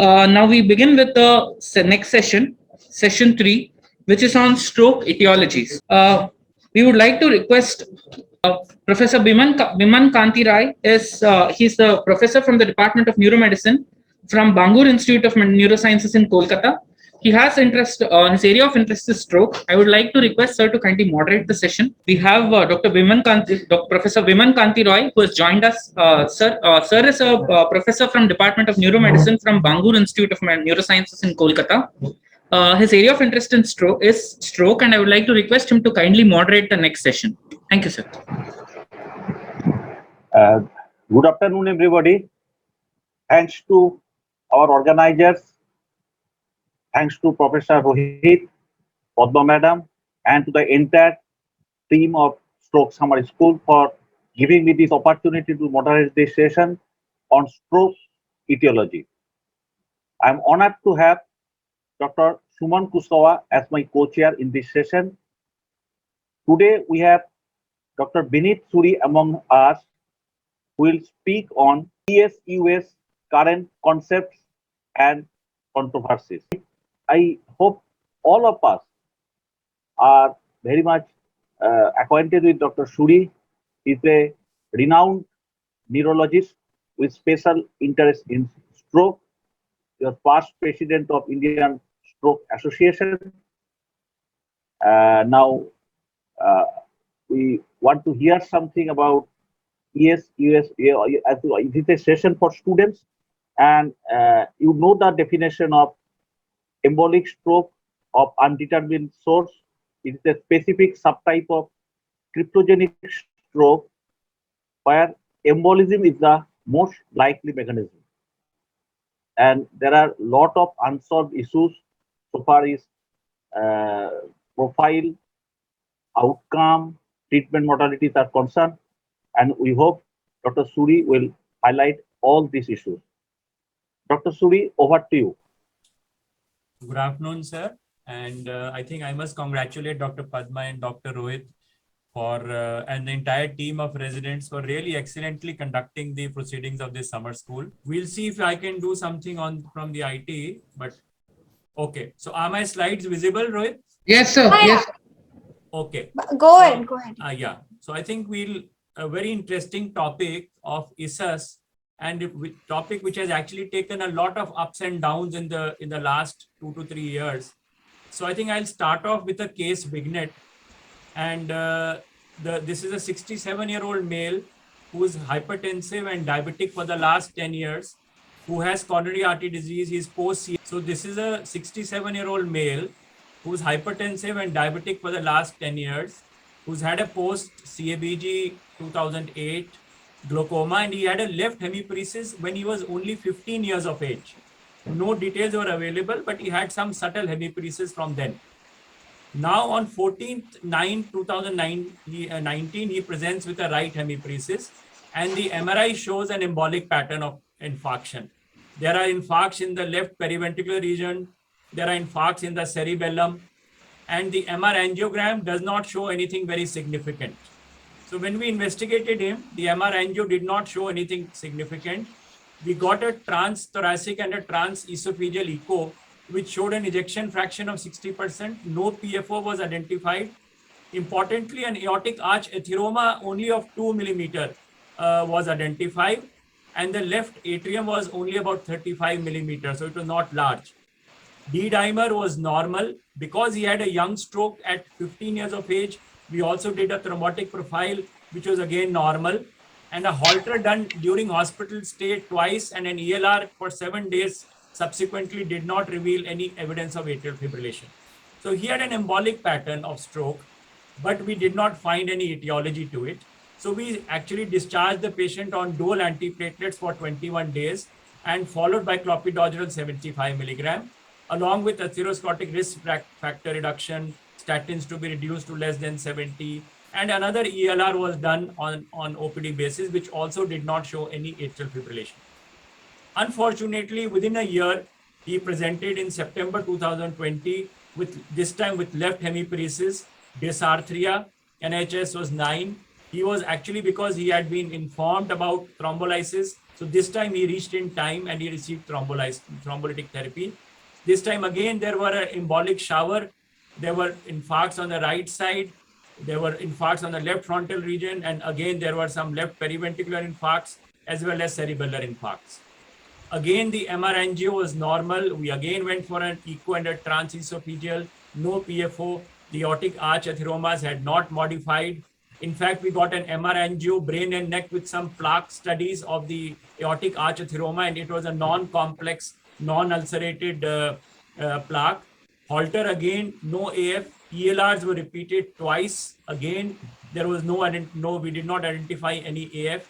Now we begin with the next session, session 3, which is on stroke etiologies. We would like to request Professor Biman Kanti Rai. He's the professor from the Department of Neuromedicine from Bangur Institute of Neurosciences in Kolkata. He has interest. His area of interest is stroke. I would like to request sir to kindly moderate the session. We have Professor Biman Kanti Roy, who has joined us. Sir is a professor from Department of Neuromedicine from Bangur Institute of Neurosciences in Kolkata. His area of interest in stroke, and I would like to request him to kindly moderate the next session. Thank you, sir. Good afternoon, everybody. Thanks to our organizers, thanks to Professor Rohit, Padma Madam, and to the entire team of Stroke Summer School for giving me this opportunity to moderate this session on stroke etiology. I am honored to have Dr. Suman Kusawa as my co-chair in this session. Today we have Dr. Vinit Suri among us, who will speak on ESUS current concepts and controversies. I hope all of us are very much acquainted with Dr. Suri. He is a renowned neurologist with special interest in stroke. He was past president of Indian Stroke Association. Now we want to hear something about ESUS. It is a session for students, and you know the definition of embolic stroke of undetermined source. It is a specific subtype of cryptogenic stroke where embolism is the most likely mechanism. And there are a lot of unsolved issues so far as profile, outcome, treatment modalities are concerned. And we hope Dr. Suri will highlight all these issues. Dr. Suri, over to you. Good afternoon, sir. And I think I must congratulate Dr. Padma and Dr. Rohit for and the entire team of residents for really excellently conducting the proceedings of this summer school. We'll see if I can do something from the IT, but okay. So are my slides visible, Rohit? Yes, sir. Yes. Okay. Go ahead. Yeah. So I think a very interesting topic of ESUS, and topic which has actually taken a lot of ups and downs in the last 2 to 3 years. So I think I'll start off with a case Vinit, and this is a 67-year-old male who is hypertensive and diabetic for the last 10 years, who has coronary artery disease. He's post. So this is a 67-year-old male who's hypertensive and diabetic for the last 10 years, who's had a post CABG 2008 glaucoma, and he had a left hemiparesis when he was only 15 years of age. No details were available, but he had some subtle hemiparesis from then. Now on 14/9/2019, he presents with a right hemiparesis, and the MRI shows an embolic pattern of infarction. There are infarcts in the left periventricular region, there are infarcts in the cerebellum, and the MR angiogram does not show anything very significant. So when we investigated him, the MR angio did not show anything significant. We got a transthoracic and a transesophageal echo, which showed an ejection fraction of 60%. No PFO was identified. Importantly, an aortic arch atheroma only of 2 millimeter was identified, and the left atrium was only about 35 millimeters, so it was not large. D-dimer was normal. Because he had a young stroke at 15 years of age, we also did a thrombotic profile, which was again normal, and a Holter done during hospital stay twice and an ELR for 7 days subsequently did not reveal any evidence of atrial fibrillation. So he had an embolic pattern of stroke, but we did not find any etiology to it. So we actually discharged the patient on dual antiplatelets for 21 days and followed by clopidogrel 75 milligram, along with atherosclerotic risk factor reduction, statins to be reduced to less than 70, and another ELR was done on OPD basis, which also did not show any atrial fibrillation. Unfortunately, within a year, he presented in September 2020 this time with left hemiparesis, dysarthria, NHS was 9. He was actually, because he had been informed about thrombolysis, So this time he reached in time and he received thrombolytic therapy. This time again, there were an embolic shower. There were infarcts on the right side. There were infarcts on the left frontal region. And again, there were some left periventricular infarcts as well as cerebellar infarcts. Again, the MR angio was normal. We again went for an echo and a transesophageal, no PFO. The aortic arch atheromas had not modified. In fact, we got an MR angio, brain and neck with some plaque studies of the aortic arch atheroma, and it was a non-complex, non-ulcerated plaque. Holter again, no AF. ELRs were repeated twice. Again, there was we did not identify any AF.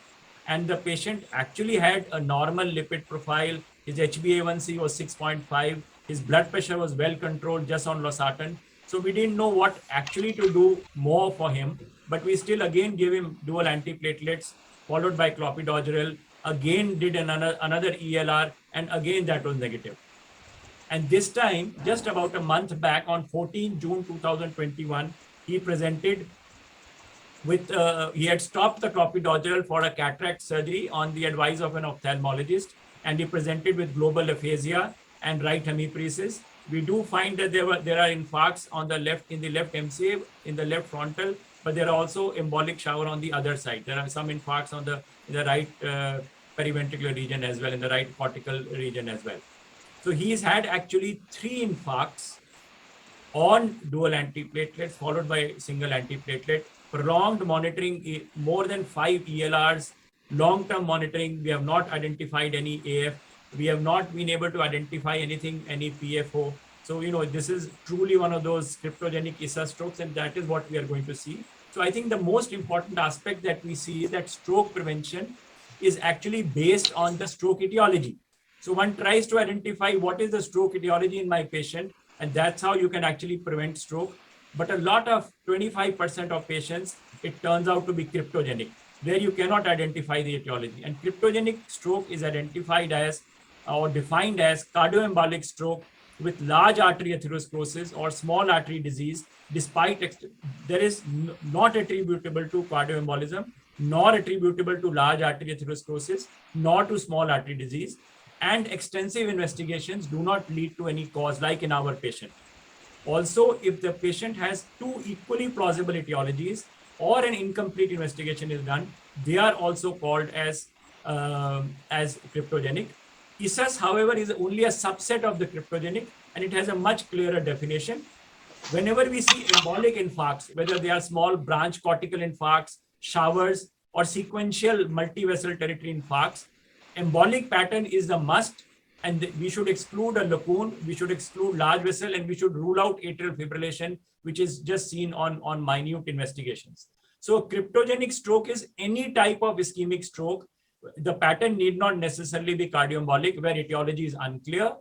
And the patient actually had a normal lipid profile. His HbA1c was 6.5. His blood pressure was well controlled just on losartan. So we didn't know what actually to do more for him, but we still again gave him dual antiplatelets followed by clopidogrel, again did another ELR, and again that was negative. And this time, just about a month back on 14 June 2021, he presented with, he had stopped the clopidogrel for a cataract surgery on the advice of an ophthalmologist, and he presented with global aphasia and right hemiparesis. We do find that there are infarcts on the left, in the left MCA, in the left frontal, but there are also embolic shower on the other side. There are some infarcts on in the right periventricular region as well, in the right cortical region as well. So he's had actually 3 infarcts on dual antiplatelets followed by single antiplatelet, prolonged monitoring, more than 5 ELRs, long-term monitoring. We have not identified any AF. We have not been able to identify anything, any PFO. So, this is truly one of those cryptogenic ESUS strokes, and that is what we are going to see. So I think the most important aspect that we see is that stroke prevention is actually based on the stroke etiology. So one tries to identify what is the stroke etiology in my patient, and that's how you can actually prevent stroke. But a lot of 25% of patients, it turns out to be cryptogenic, where you cannot identify the etiology. And cryptogenic stroke is identified as or defined as cardioembolic stroke with large artery atherosclerosis or small artery disease, despite there is not attributable to cardioembolism, nor attributable to large artery atherosclerosis, nor to small artery disease. And extensive investigations do not lead to any cause, like in our patient. Also, if the patient has 2 equally plausible etiologies or an incomplete investigation is done, they are also called as cryptogenic. ESUS, however, is only a subset of the cryptogenic, and it has a much clearer definition. Whenever we see embolic infarcts, whether they are small branch cortical infarcts, showers, or sequential multivessel territory infarcts, embolic pattern is the must, and we should exclude a lacune, we should exclude large vessel, and we should rule out atrial fibrillation, which is just seen on minute investigations. So cryptogenic stroke is any type of ischemic stroke. The pattern need not necessarily be cardioembolic, where etiology is unclear.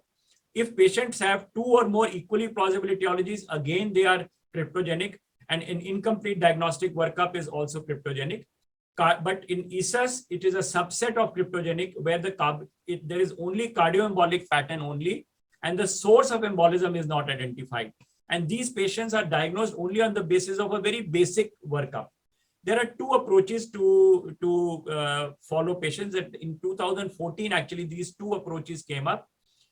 If patients have 2 or more equally plausible etiologies, again, they are cryptogenic, and an incomplete diagnostic workup is also cryptogenic. But in ESUS, it is a subset of cryptogenic, where there is only cardioembolic pattern only, and the source of embolism is not identified. And these patients are diagnosed only on the basis of a very basic workup. There are 2 approaches to follow patients. In 2014, actually, these 2 approaches came up.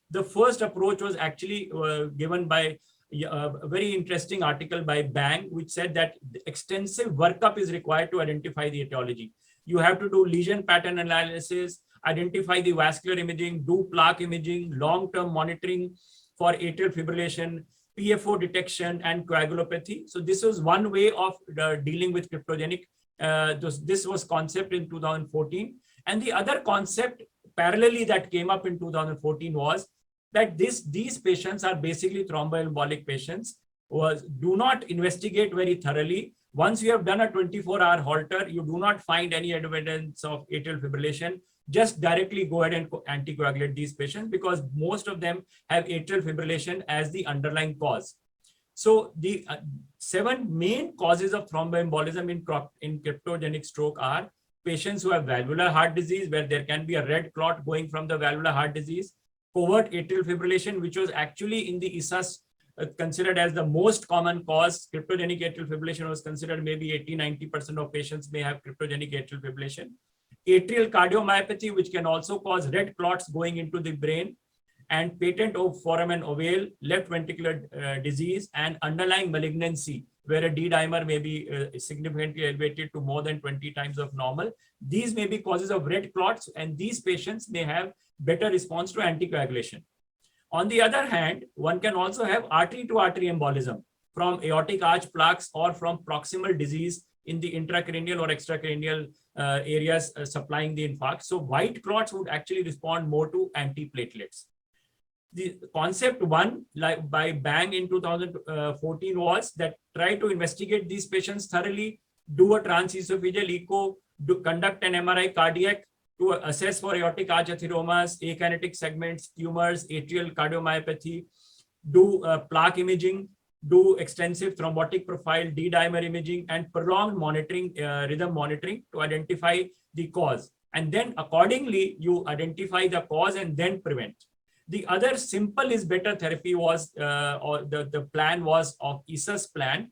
The first approach was actually given by a very interesting article by Bang, which said that extensive workup is required to identify the etiology. You have to do lesion pattern analysis, identify the vascular imaging, do plaque imaging, long-term monitoring for atrial fibrillation, PFO detection, and coagulopathy. So this was one way of dealing with cryptogenic. This was concept in 2014. And the other concept parallelly that came up in 2014 was that these patients are basically thromboembolic patients who do not investigate very thoroughly. Once you have done a 24-hour Holter, you do not find any evidence of atrial fibrillation. Just directly go ahead and anticoagulate these patients, because most of them have atrial fibrillation as the underlying cause. So the 7 main causes of thromboembolism in cryptogenic stroke are patients who have valvular heart disease, where there can be a red clot going from the valvular heart disease, covert atrial fibrillation, which was actually in the ESUS considered as the most common cause. Cryptogenic atrial fibrillation was considered maybe 80-90% of patients may have cryptogenic atrial fibrillation. atrial cardiomyopathy, which can also cause red clots going into the brain, and patent of foramen ovale, left ventricular disease, and underlying malignancy, where a D dimer may be significantly elevated to more than 20 times of normal. These may be causes of red clots, and these patients may have better response to anticoagulation. On the other hand, one can also have artery-to-artery embolism from aortic arch plaques or from proximal disease in the intracranial or extracranial areas supplying the infarct. So white clots would actually respond more to antiplatelets. The concept one, like by Bang in 2014, was that try to investigate these patients thoroughly, do a transesophageal echo, conduct an MRI cardiac to assess for aortic arch atheromas, akinetic segments, tumors, atrial cardiomyopathy, do plaque imaging, do extensive thrombotic profile, D-dimer imaging, and prolonged monitoring, rhythm monitoring to identify the cause. And then accordingly, you identify the cause and then prevent. The other simple is better therapy was, or the plan was of ESUS plan,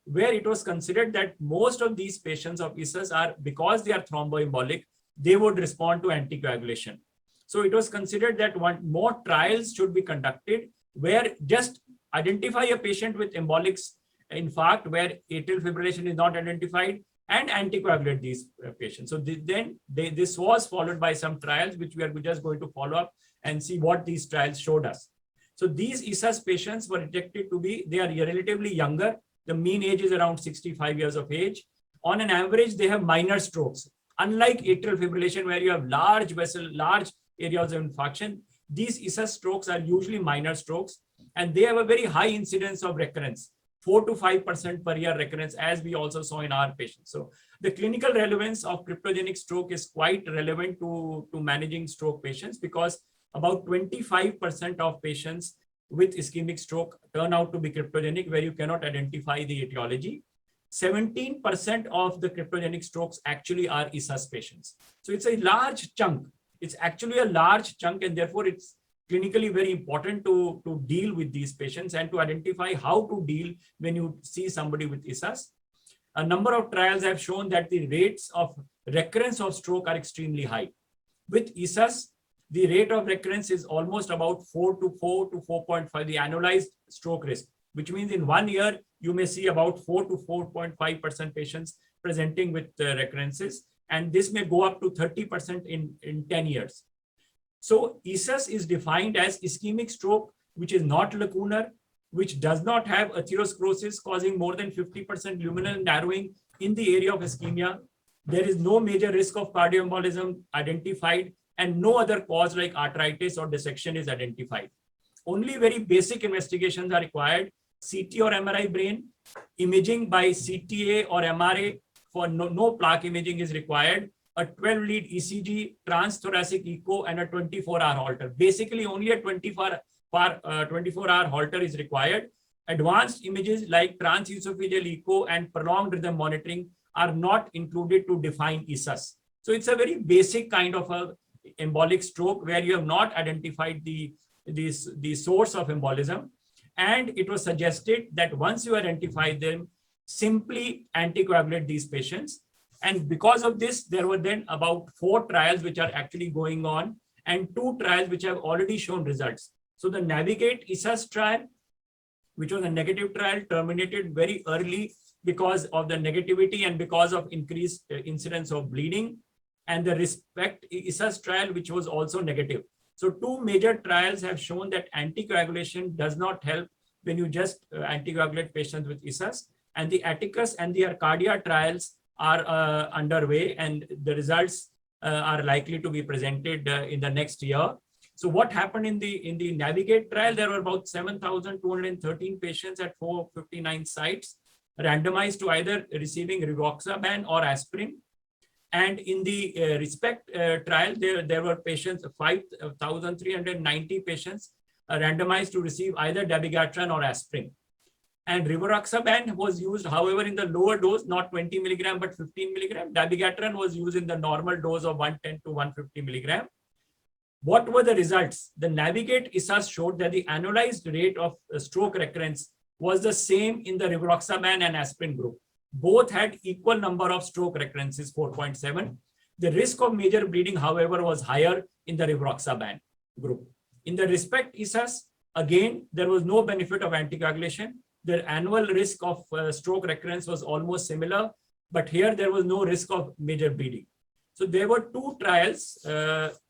where it was considered that most of these patients of ESUS are, because they are thromboembolic, they would respond to anticoagulation. So it was considered that more trials should be conducted where just identify a patient with embolic infarct where atrial fibrillation is not identified and anticoagulate these patients. So this was followed by some trials, which we are just going to follow up and see what these trials showed us. So these ESUS patients were detected to be, they are relatively younger. The mean age is around 65 years of age. On an average, they have minor strokes. Unlike atrial fibrillation, where you have large vessel, large areas of infarction, these ESUS strokes are usually minor strokes, and they have a very high incidence of recurrence, 4 to 5% per year recurrence, as we also saw in our patients. So the clinical relevance of cryptogenic stroke is quite relevant to managing stroke patients, because about 25% of patients with ischemic stroke turn out to be cryptogenic, where you cannot identify the etiology. 17% of the cryptogenic strokes actually are ESUS patients. So it's a large chunk. It's actually a large chunk, and therefore it's clinically very important to deal with these patients and to identify how to deal when you see somebody with ESUS. A number of trials have shown that the rates of recurrence of stroke are extremely high. With ESUS, the rate of recurrence is almost about 4 to 4.5, the annualized stroke risk, which means in 1 year, you may see about 4 to 4.5% patients presenting with recurrences. And this may go up to 30% in 10 years. So ESUS is defined as ischemic stroke, which is not lacunar, which does not have atherosclerosis causing more than 50% luminal narrowing in the area of ischemia. There is no major risk of cardioembolism identified, and no other cause like arthritis or dissection is identified. Only very basic investigations are required: CT or MRI brain, imaging by CTA or MRA. For no plaque imaging is required, a 12-lead ECG, transthoracic echo, and a 24-hour Holter. Basically, only a 24-hour Holter is required. Advanced images like transesophageal echo and prolonged rhythm monitoring are not included to define ESUS. So it's a very basic kind of a embolic stroke where you have not identified the source of embolism. And it was suggested that once you identify them, simply anticoagulate these patients. And because of this, there were then about 4 trials which are actually going on and 2 trials which have already shown results. So the Navigate ESUS trial, which was a negative trial, terminated very early because of the negativity and because of increased incidence of bleeding. And the Respect ESUS trial, which was also negative. So 2 major trials have shown that anticoagulation does not help when you just anticoagulate patients with ESUS. And the Atticus and the Arcadia trials are underway, and the results are likely to be presented in the next year. So what happened in the Navigate trial? There were about 7,213 patients at 459 sites, randomized to either receiving rivaroxaban or aspirin. And in the Respect trial, there were patients, 5,390 patients randomized to receive either dabigatran or aspirin. And rivaroxaban was used, however, in the lower dose, not 20 milligram, but 15 milligram. Dabigatran was used in the normal dose of 110 to 150 milligram. What were the results? The Navigate ESUS showed that the annualized rate of stroke recurrence was the same in the rivaroxaban and aspirin group. Both had equal number of stroke recurrences, 4.7. The risk of major bleeding, however, was higher in the rivaroxaban group. In the RESPECT ESUS, again, there was no benefit of anticoagulation. The annual risk of stroke recurrence was almost similar, but here there was no risk of major bleeding. So there were two trials.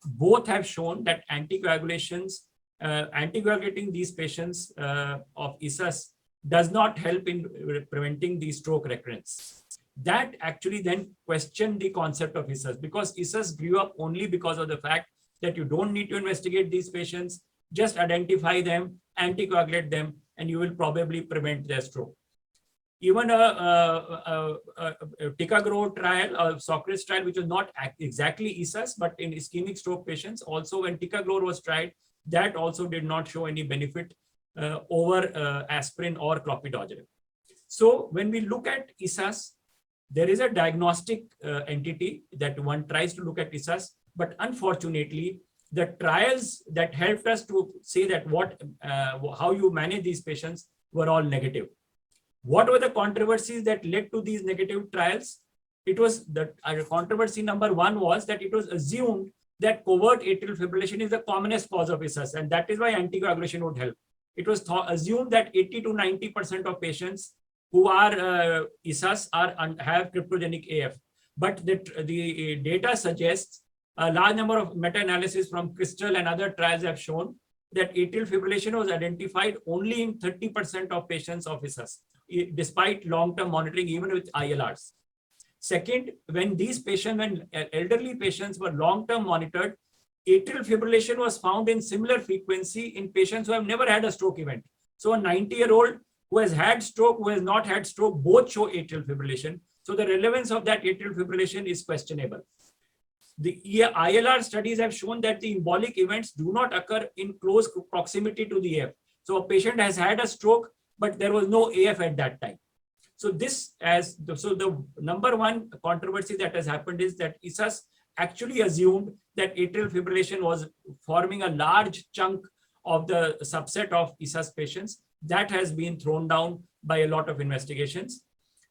Both have shown that anticoagulating these patients of ESUS does not help in preventing the stroke recurrence. That actually then questioned the concept of ESUS, because ESUS grew up only because of the fact that you don't need to investigate these patients, just identify them, anticoagulate them, and you will probably prevent their stroke. Even a Ticagrelor trial, a Socrates trial, which was not exactly ESUS, but in ischemic stroke patients, also when Ticagrelor was tried, that also did not show any benefit over aspirin or clopidogrel. So when we look at ESUS, there is a diagnostic entity that one tries to look at ESUS, but unfortunately, the trials that helped us to say that how you manage these patients were all negative. What were the controversies that led to these negative trials? It was that controversy number one was that it was assumed that covert atrial fibrillation is the commonest cause of ESUS, and that is why anticoagulation would help. It was assumed that 80 to 90% of patients who are ESUS have cryptogenic AF. But the data suggests a large number of meta-analysis from Crystal and other trials have shown that atrial fibrillation was identified only in 30% of patients of ESUS, despite long-term monitoring, even with ILRs. Second, when elderly patients were long-term monitored, atrial fibrillation was found in similar frequency in patients who have never had a stroke event. So a 90-year-old who has had stroke, who has not had stroke, both show atrial fibrillation. So the relevance of that atrial fibrillation is questionable. The ILR studies have shown that the embolic events do not occur in close proximity to the AF. So a patient has had a stroke, but there was no AF at that time. So the number one controversy that has happened is that ESUS actually assumed that atrial fibrillation was forming a large chunk of the subset of ESUS patients. That has been thrown down by a lot of investigations.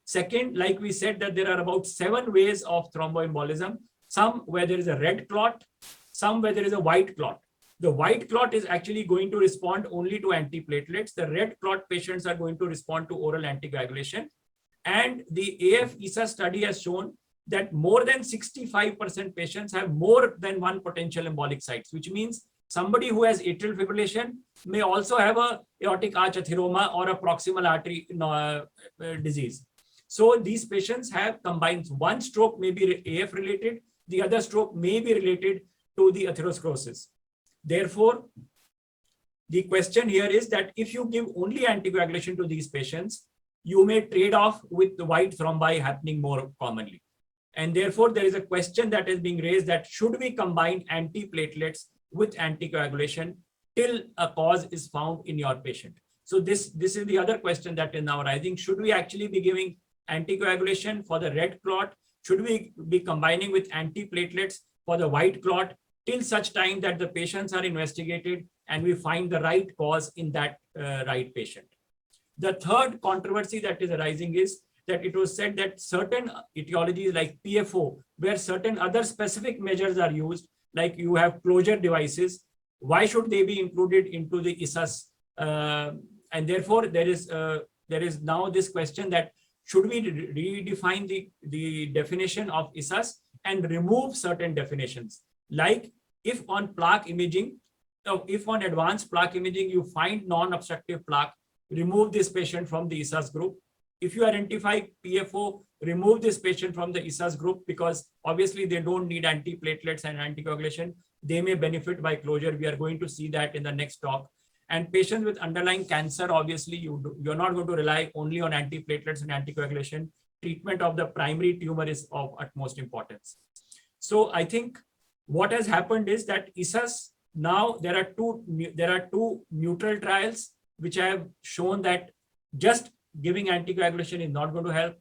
Second, like we said, that there are about 7 ways of thromboembolism. Some where there is a red clot, some where there is a white clot. The white clot is actually going to respond only to antiplatelets. The red clot patients are going to respond to oral anticoagulation. And the AF ESUS study has shown that more than 65% patients have more than one potential embolic sites, which means somebody who has atrial fibrillation may also have a aortic arch athyroma or a proximal artery disease. So these patients have combined. One stroke may be AF related, the other stroke may be related to the atherosclerosis. Therefore, the question here is that if you give only anticoagulation to these patients, you may trade off with the white thrombi happening more commonly. And therefore, there is a question that is being raised that should we combine antiplatelets with anticoagulation till a cause is found in your patient? So this is the other question that is now rising. Should we actually be giving anticoagulation for the red clot? Should we be combining with antiplatelets for the white clot till such time that the patients are investigated and we find the right cause in that right patient? The third controversy that is arising is that it was said that certain etiologies like PFO, where certain other specific measures are used, like you have closure devices, why should they be included into the ESUS? And therefore, there is now this question that should we redefine the definition of ESUS and remove certain definitions? Like if on plaque imaging, if on advanced plaque imaging, you find non-obstructive plaque, remove this patient from the ESUS group. If you identify PFO, remove this patient from the ESUS group, because obviously they don't need antiplatelets and anticoagulation. They may benefit by closure. We are going to see that in the next talk. And patients with underlying cancer, obviously you're not going to rely only on antiplatelets and anticoagulation. Treatment of the primary tumor is of utmost importance. So I think what has happened is that ESUS, now there are two neutral trials which have shown that just giving anticoagulation is not going to help.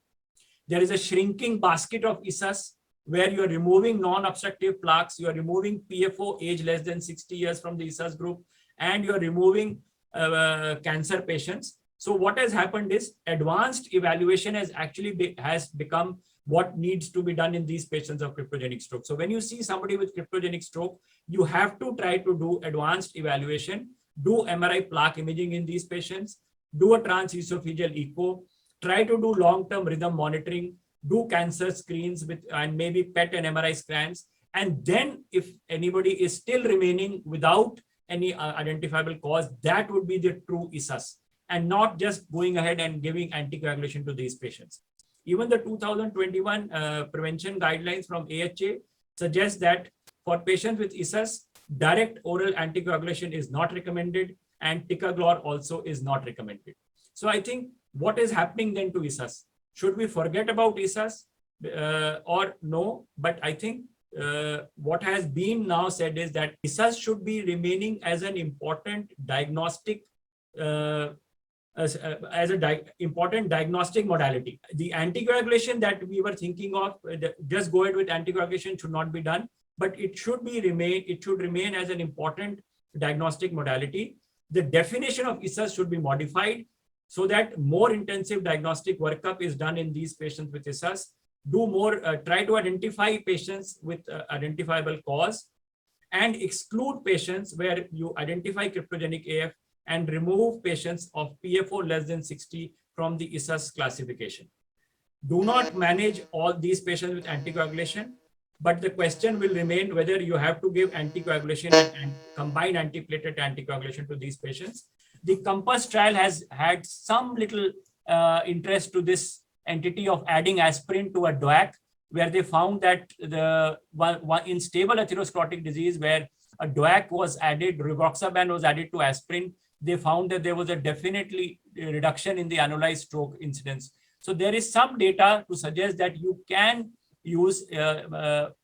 There is a shrinking basket of ESUS where you are removing non-obstructive plaques, you are removing PFO age less than 60 years from the ESUS group, and you are removing cancer patients. So what has happened is advanced evaluation has actually become what needs to be done in these patients of cryptogenic stroke. So when you see somebody with cryptogenic stroke, you have to try to do advanced evaluation, do MRI plaque imaging in these patients, do a transesophageal echo, try to do long-term rhythm monitoring, do cancer screens with and maybe PET and MRI scans. And then if anybody is still remaining without any identifiable cause, that would be the true ESUS, and not just going ahead and giving anticoagulation to these patients. Even the 2021 prevention guidelines from AHA suggest that for patients with ESUS, direct oral anticoagulation is not recommended, and ticagrelor also is not recommended. So I think what is happening then to ESUS? Should we forget about ESUS or no? But I think what has been now said is that ESUS should be remaining as an important diagnostic important diagnostic modality. The anticoagulation that we were thinking of, just go ahead with anticoagulation, should not be done, but it should remain as an important diagnostic modality. The definition of ESUS should be modified so that more intensive diagnostic workup is done in these patients with ESUS. Do more, try to identify patients with identifiable cause, and exclude patients where you identify cryptogenic AF, and remove patients of PFO less than 60 from the ESUS classification. Do not manage all these patients with anticoagulation, but the question will remain whether you have to give anticoagulation and combine antiplatelet anticoagulation to these patients. The COMPASS trial has had some little interest to this entity of adding aspirin to a DOAC, where they found that in stable atherosclerotic disease, where a DOAC was added, rivaroxaban was added to aspirin, they found that there was a definitely reduction in the annualized stroke incidence. So there is some data to suggest that you can use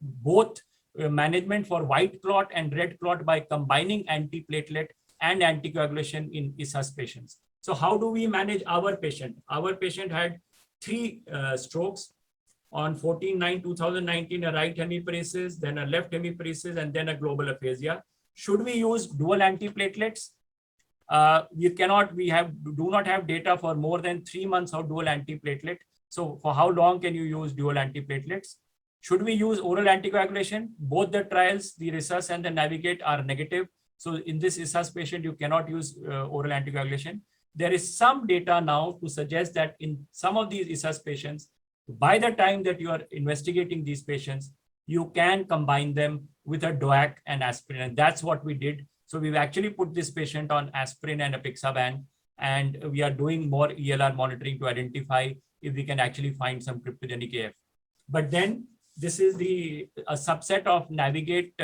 both management for white clot and red clot by combining antiplatelet and anticoagulation in ESUS patients. So how do we manage our patient? Our patient had 3 strokes on 14/9/2019, a right hemiparesis, then a left hemiparesis, and then a global aphasia. Should we use dual antiplatelets? We do not have data for more than 3 months of dual antiplatelet. So for how long can you use dual antiplatelets? Should we use oral anticoagulation? Both the trials, the RESUS and the NAVIGATE, are negative. So in this ESUS patient, you cannot use oral anticoagulation. There is some data now to suggest that in some of these ESUS patients, by the time that you are investigating these patients, you can combine them with a DOAC and aspirin. And that's what we did. So we've actually put this patient on aspirin and apixaban, and we are doing more ELR monitoring to identify if we can actually find some cryptogenic AF. But then this is a subset of NAVIGATE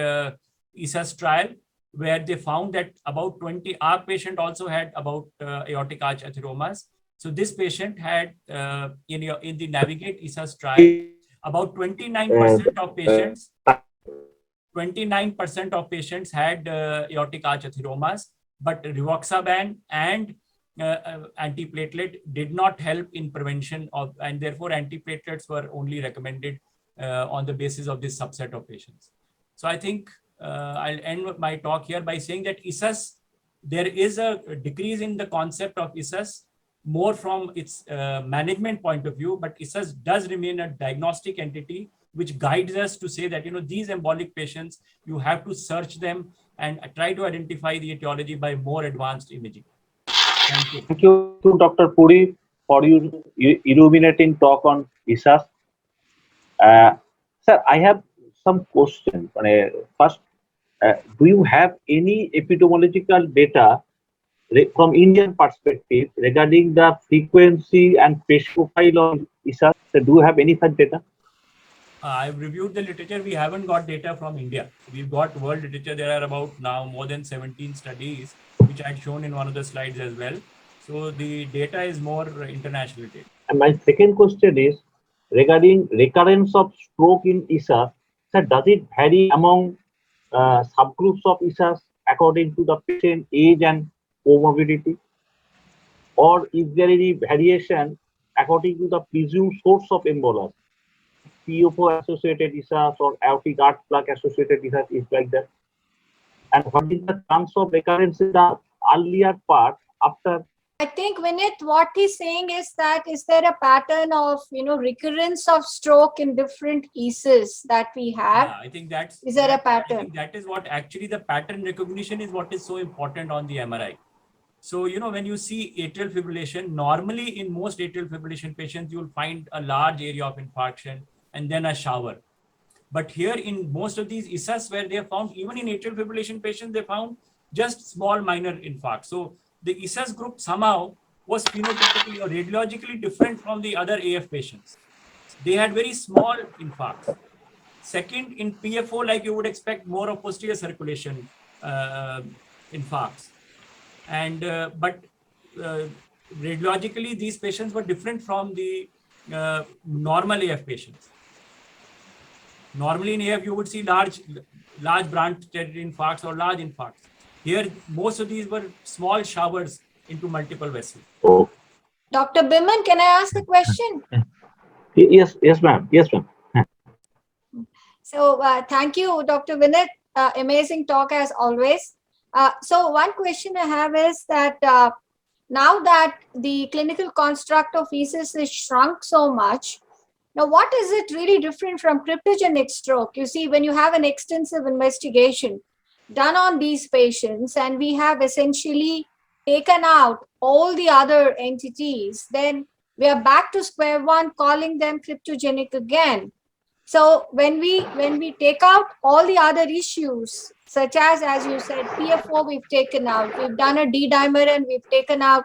ESUS trial, where they found that about 20, our patient also had about aortic arch atheromas. So this patient had, in the NAVIGATE ESUS trial, about 29% of patients, 29% of patients had aortic arch atheromas, but rivaroxaban and antiplatelet did not help in prevention of, and therefore antiplatelets were only recommended on the basis of this subset of patients. So I think I'll end my talk here by saying that ESUS, there is a decrease in the concept of ESUS more from its management point of view, but ESUS does remain a diagnostic entity which guides us to say that, these embolic patients, you have to search them and try to identify the etiology by more advanced imaging. Thank you. Thank you, Dr. Puri, for your illuminating talk on ESUS. Sir, I have some questions. First, do you have any epidemiological data from Indian perspective regarding the frequency and patient profile of ESUS? So do you have any such data? I've reviewed the literature. We haven't got data from India. We've got world literature. There are about now more than 17 studies, which I had shown in one of the slides as well. So the data is more international data. And my second question is regarding recurrence of stroke in ESUS. Sir, does it vary among subgroups of ESUS according to the patient age and comorbidity? Or is there any variation according to the presumed source of embolus? PFO associated ESUS or aortic arch plaque associated ESUS is like that. And what is the chance of recurrence in the earlier part after I think, Vinit, what he's saying is that is there a pattern of, recurrence of stroke in different ESUS that we have? Yeah, I think that's, Is there a I pattern? think that is what actually the pattern recognition is what is so important on the MRI. So, when you see atrial fibrillation, normally in most atrial fibrillation patients, you'll find a large area of infarction and then a shower. But here in most of these ESUS where they have found, even in atrial fibrillation patients, they found just small minor infarcts. So the ESUS group somehow was phenotypically or radiologically different from the other AF patients. They had very small infarcts. Second, in PFO, like you would expect more of posterior circulation infarcts. And but radiologically, these patients were different from the normal AF patients. Normally in AF, you would see large branch infarcts or large infarcts. Here, most of these were small showers into multiple vessels. Oh, Dr. Biman, can I ask a question? yes, ma'am. Yes, ma'am. So thank you, Dr. Vinit. Amazing talk as always. So one question I have is that now that the clinical construct of ESUS is shrunk so much, now what is it really different from cryptogenic stroke? You see, when you have an extensive investigation done on these patients and we have essentially taken out all the other entities, then we are back to square one, calling them cryptogenic again. So when we take out all the other issues, such as you said, PFO we've taken out, we've done a D-dimer and we've taken out,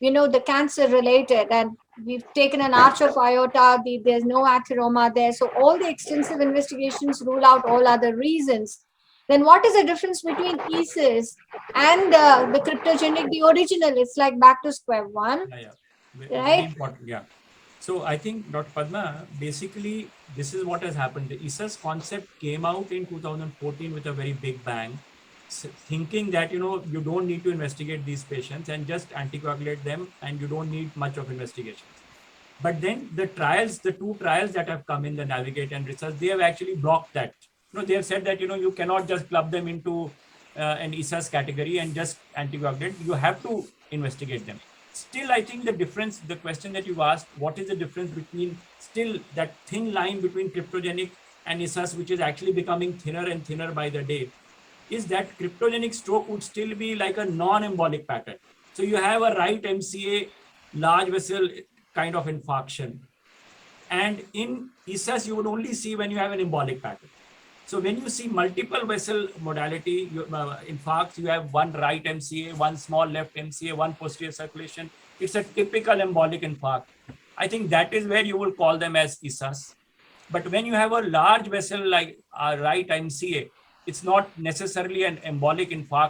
the cancer related, and we've taken an arch of aorta, there's no atheroma there. So all the extensive investigations rule out all other reasons. Then what is the difference between ESUS and the cryptogenic, the original? It's like back to square one, Very right? important. Yeah. So I think, Dr. Padma, basically, this is what has happened. The ESUS concept came out in 2014 with a very big bang, thinking that, you don't need to investigate these patients and just anticoagulate them, and you don't need much of investigations. But then the two trials that have come in, the Navigate and Research, they have actually blocked that. They have said that, you cannot just club them into an ESUS category and just anticoagulate. You have to investigate them. Still, I think the question that you asked, what is the difference between still that thin line between cryptogenic and ESUS, which is actually becoming thinner and thinner by the day, is that cryptogenic stroke would still be like a non-embolic pattern. So you have a right MCA, large vessel kind of infarction. And in ESUS, you would only see when you have an embolic pattern. So when you see multiple vessel modality infarcts, you have one right MCA, one small left MCA, one posterior circulation. It's a typical embolic infarct. I think that is where you will call them as ESUS. But when you have a large vessel like right MCA, it's not necessarily an embolic infarct